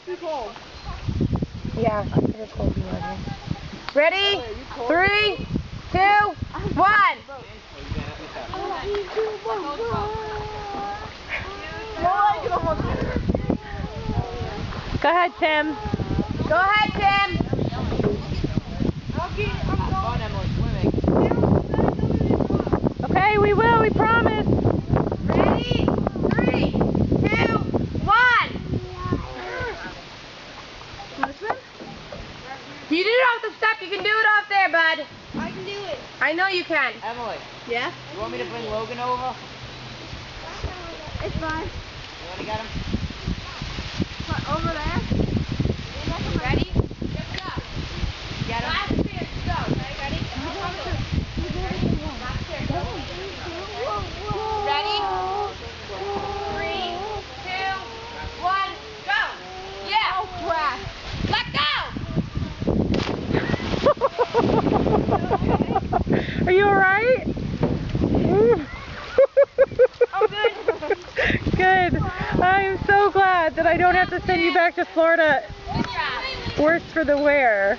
too cold. Yeah, it is cold in here. Ready? 3, 2, 1. Go ahead, Tim. Go ahead, Tim. Okay, we will. We promise. Ready? 3, 2, 1. Want to swim? You did it off the step. You can do it off there, bud. I can do it. I know you can. Emily. Yeah? You want me to bring Logan over? It's fine. You already got him? What, over there? Ready? Let's go. Get him? Last spear, go. Okay, ready? Ready? 3, 2, 1, go. Yeah. Oh, crap. Let go. Are you alright? Oh, good. Good. I am so glad that I don't have to send you back to Florida. Good job. Worse for the wear.